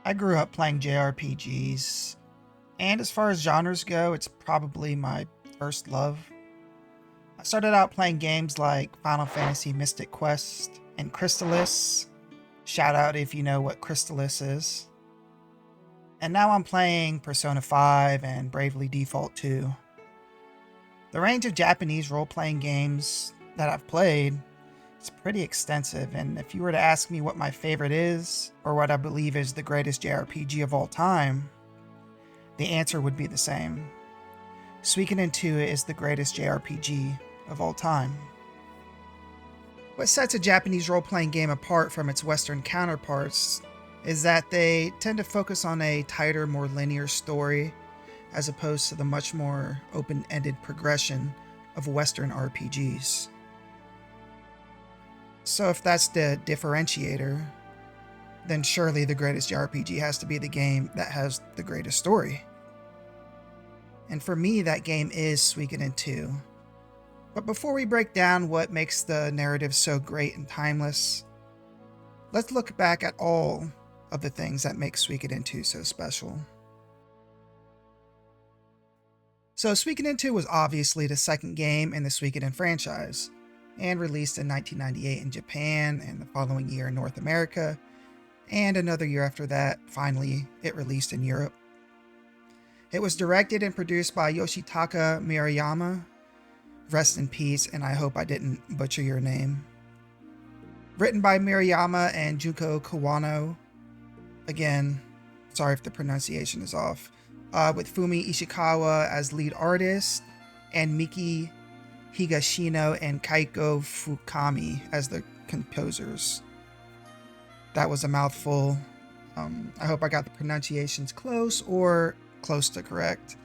I grew up playing JRPGs, and as far as genres go, it's probably my first love. I started out playing games like Final Fantasy Mystic Quest and Crystalis. Shout out if you know what Crystalis is. And now I'm playing Persona 5 and Bravely Default 2. The range of Japanese role-playing games that I've played is pretty extensive, and if you were to ask me what my favorite is, or what I believe is the greatest JRPG of all time, the answer would be the same. Suikoden 2 is the greatest JRPG of all time. What sets a Japanese role-playing game apart from its Western counterparts is that they tend to focus on a tighter, more linear story, as opposed to the much more open-ended progression of Western RPGs. So if that's the differentiator, then surely the greatest JRPG has to be the game that has the greatest story. And for me, that game is Suikoden 2. But before we break down what makes the narrative so great and timeless, let's look back at all of the things that make Suikoden 2 so special. So Suikoden 2 was obviously the second game in the Suikoden franchise, and released in 1998 in Japan, and the following year in North America, and another year after that, finally, it released in Europe. It was directed and produced by Yoshitaka Murayama. Rest in peace, and I hope I didn't butcher your name. Written by Murayama and Junko Kawano. Again, sorry if the pronunciation is off. With Fumi Ishikawa as lead artist, and Miki Higashino and Kaiko Fukami as the composers. That was a mouthful. I hope I got the pronunciations close or close to correct.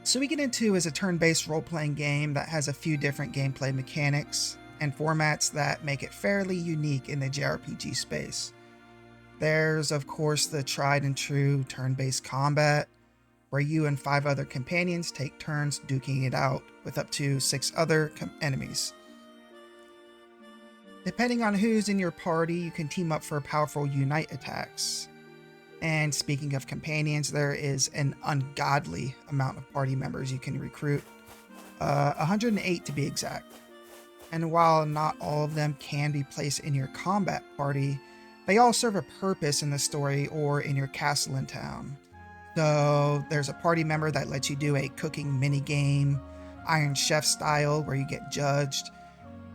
Suikoden 2 is a turn-based role-playing game that has a few different gameplay mechanics and formats that make it fairly unique in the JRPG space. There's, of course, the tried and true turn-based combat, where you and 5 other companions take turns duking it out with up to 6 other enemies. Depending on who's in your party, you can team up for powerful unite attacks. And speaking of companions, there is an ungodly amount of party members you can recruit, 108 to be exact. And while not all of them can be placed in your combat party, they all serve a purpose in the story or in your castle and town. So there's a party member that lets you do a cooking minigame, Iron Chef style, where you get judged.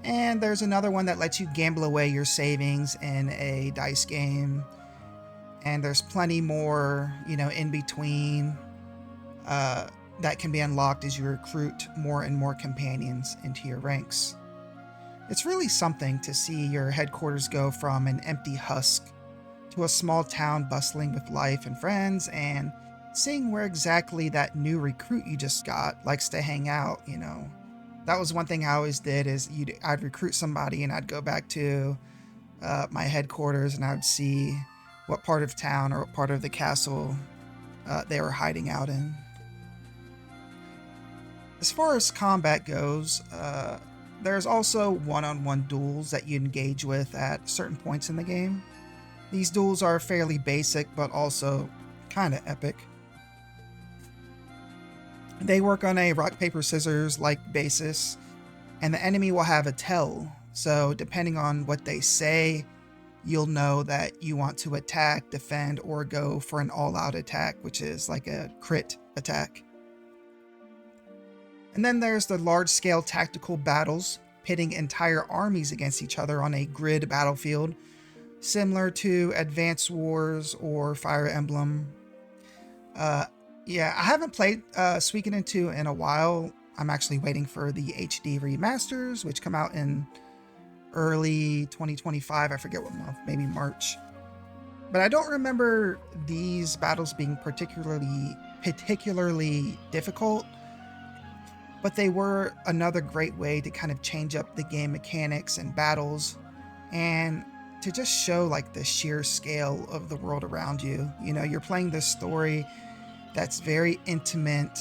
And there's another one that lets you gamble away your savings in a dice game. And there's plenty more, in between that can be unlocked as you recruit more and more companions into your ranks. It's really something to see your headquarters go from an empty husk to a small town bustling with life and friends, and seeing where exactly that new recruit you just got likes to hang out. That was one thing I always did, is I'd recruit somebody and I'd go back to my headquarters and I would see what part of town or what part of the castle they were hiding out in. As far as combat goes, there's also one-on-one duels that you engage with at certain points in the game. These duels are fairly basic, but also kind of epic. They work on a rock, paper, scissors like basis, and the enemy will have a tell. So depending on what they say, you'll know that you want to attack, defend, or go for an all-out attack, which is like a crit attack. And then there's the large-scale tactical battles, pitting entire armies against each other on a grid battlefield, similar to Advance Wars or Fire Emblem. I haven't played Suikoden 2 in a while. I'm actually waiting for the HD remasters, which come out in early 2025. I forget what month, maybe March. But I don't remember these battles being particularly difficult. But they were another great way to kind of change up the game mechanics and battles, and to just show like the sheer scale of the world around you. You're playing this story that's very intimate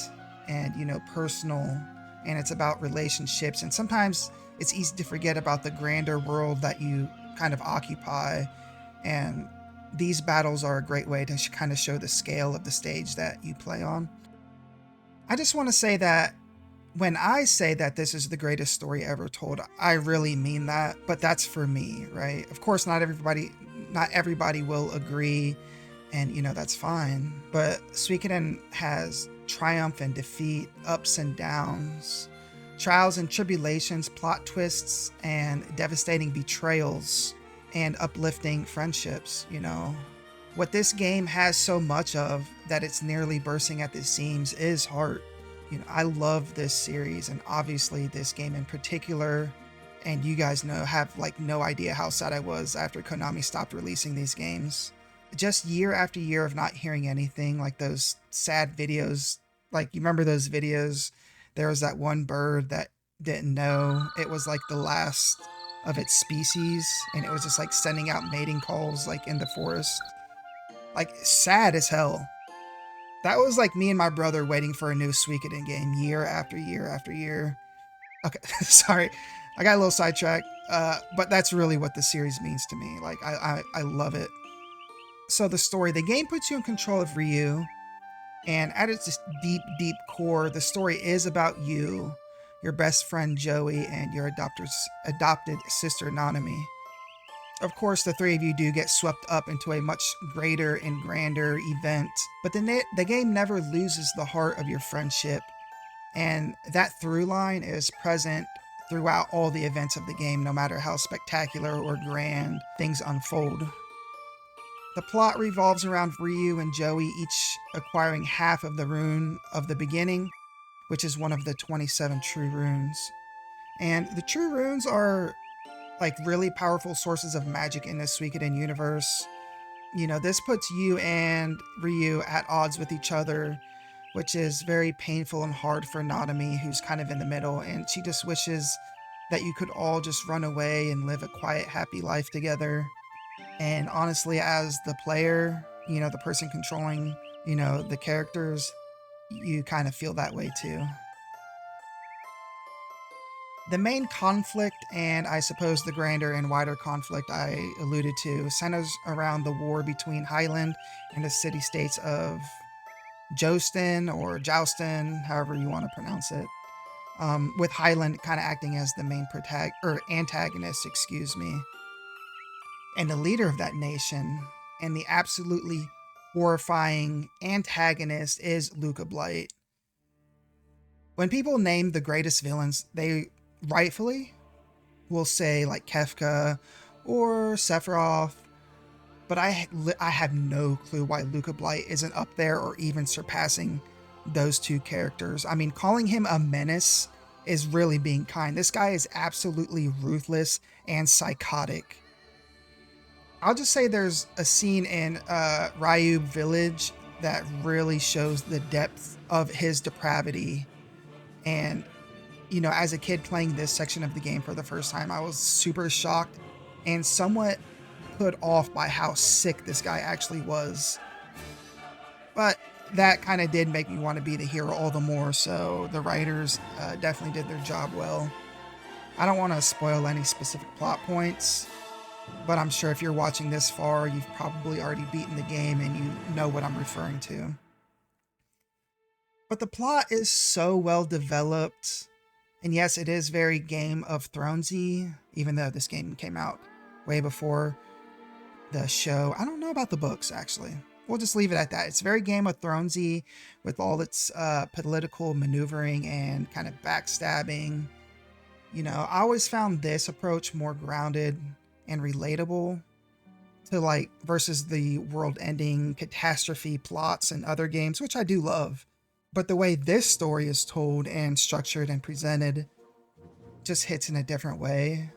and, personal, and it's about relationships. And sometimes it's easy to forget about the grander world that you kind of occupy and these battles are a great way to kind of show the scale of the stage that you play on. I just want to say that when I say that this is the greatest story ever told, I really mean that, but that's for me, right? Of course, not everybody will agree, and that's fine. But Suikoden has triumph and defeat, ups and downs, trials and tribulations, plot twists, and devastating betrayals, and uplifting friendships. What this game has so much of that it's nearly bursting at the seams is heart. I love this series, and obviously this game in particular. And you guys have like no idea how sad I was after Konami stopped releasing these games. Just year after year of not hearing anything, like those sad videos. Like, you remember those videos? There was that one bird that didn't know it was like the last of its species, and it was just like sending out mating calls like in the forest. Like, sad as hell. That was like me and my brother waiting for a new Suikoden game year after year after year. Okay, sorry, I got a little sidetracked, but that's really what the series means to me. Like, I love it. So the story, the game puts you in control of Ryu, and at its deep, deep core, the story is about you, your best friend Joey, and your adopted sister Nanami. Of course, the three of you do get swept up into a much greater and grander event, but the game never loses the heart of your friendship, and that through line is present throughout all the events of the game, no matter how spectacular or grand things unfold. The plot revolves around Ryu and Joey each acquiring half of the rune of the beginning, which is one of the 27 true runes. And the true runes are like really powerful sources of magic in the Suikoden universe. This puts you and Ryu at odds with each other, which is very painful and hard for Nanami, who's kind of in the middle, and she just wishes that you could all just run away and live a quiet, happy life together. And honestly, as the player, the person controlling, the characters, you kind of feel that way too. The main conflict, and I suppose the grander and wider conflict I alluded to, centers around the war between Highland and the city-states of Jostin or Joustin, however you want to pronounce it, with Highland kind of acting as the main antagonist, and the leader of that nation, and the absolutely horrifying antagonist is Luca Blight. When people name the greatest villains, they rightfully will say like Kefka or Sephiroth, but I have no clue why Luca Blight isn't up there or even surpassing those two characters. I mean, calling him a menace is really being kind. This guy is absolutely ruthless and psychotic. I'll just say there's a scene in Ryu Village that really shows the depth of his depravity. And, as a kid playing this section of the game for the first time, I was super shocked and somewhat put off by how sick this guy actually was. But that kind of did make me want to be the hero all the more, so the writers definitely did their job well. I don't want to spoil any specific plot points, but I'm sure if you're watching this far, you've probably already beaten the game and you know what I'm referring to. But the plot is so well developed, and yes, it is very Game of Thronesy, even though this game came out way before the show. I don't know about the books, actually. We'll just leave it at that. It's very Game of Thronesy with all its political maneuvering and kind of backstabbing. I always found this approach more grounded and relatable to versus the world-ending catastrophe plots in other games, which I do love. But the way this story is told and structured and presented just hits in a different way.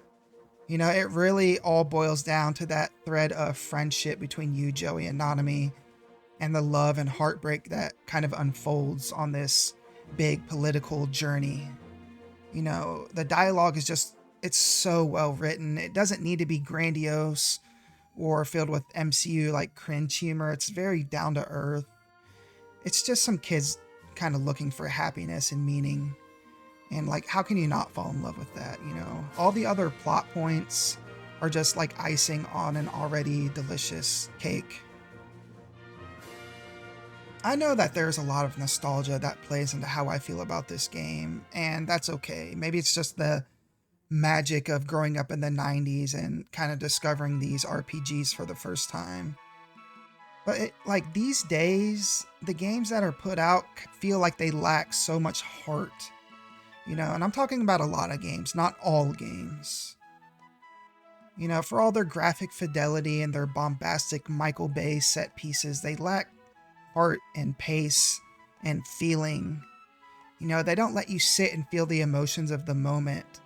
It really all boils down to that thread of friendship between you, Joey, and Nanami, and the love and heartbreak that kind of unfolds on this big political journey. The dialogue is just, it's so well written. It doesn't need to be grandiose or filled with MCU cringe humor. It's very down to earth. It's just some kids kind of looking for happiness and meaning. And how can you not fall in love with that? All the other plot points are just like icing on an already delicious cake. I know that there's a lot of nostalgia that plays into how I feel about this game, and that's okay. Maybe it's just the magic of growing up in the 90s and kind of discovering these RPGs for the first time. But like these days, the games that are put out feel like they lack so much heart, you know, and I'm talking about a lot of games, not all games. You know, for all their graphic fidelity and their bombastic Michael Bay set pieces, they lack heart and pace and feeling. You know, they don't let you sit and feel the emotions of the moment.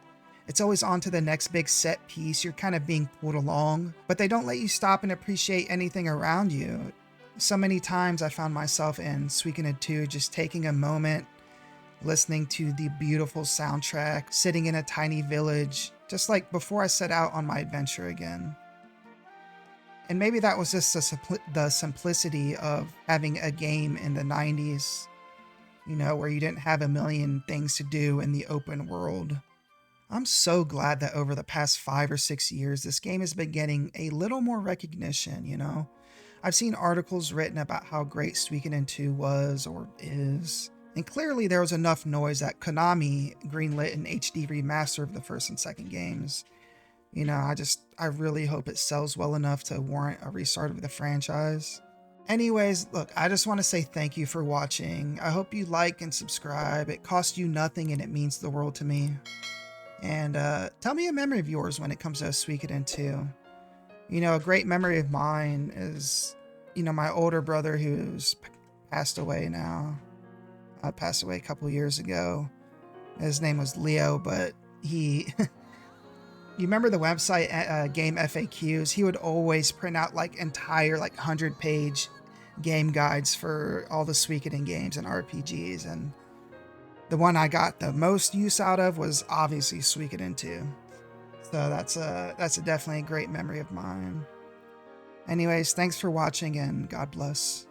It's always on to the next big set piece. You're kind of being pulled along, but they don't let you stop and appreciate anything around you. So many times I found myself in Suikoden 2 just taking a moment, listening to the beautiful soundtrack, sitting in a tiny village, just like before I set out on my adventure again. And maybe that was just the simplicity of having a game in the 90s, you know, where you didn't have a million things to do in the open world. I'm so glad that over the past 5 or 6 years, this game has been getting a little more recognition, you know? I've seen articles written about how great Suikoden 2 was or is, and clearly there was enough noise that Konami greenlit an HD remaster of the first and second games. You know, I really hope it sells well enough to warrant a restart of the franchise. Anyways, look, I just want to say thank you for watching. I hope you like and subscribe. It costs you nothing and it means the world to me. And tell me a memory of yours when it comes to Suikoden 2. You know, a great memory of mine is, you know, my older brother who's passed away now. Passed away a couple years ago. His name was Leo, but he... You remember the website Game FAQs? He would always print out like entire like 100-page game guides for all the Suikoden games and RPGs, and the one I got the most use out of was obviously Suikoden 2. So that's a definitely a great memory of mine. Anyways, thanks for watching and God bless.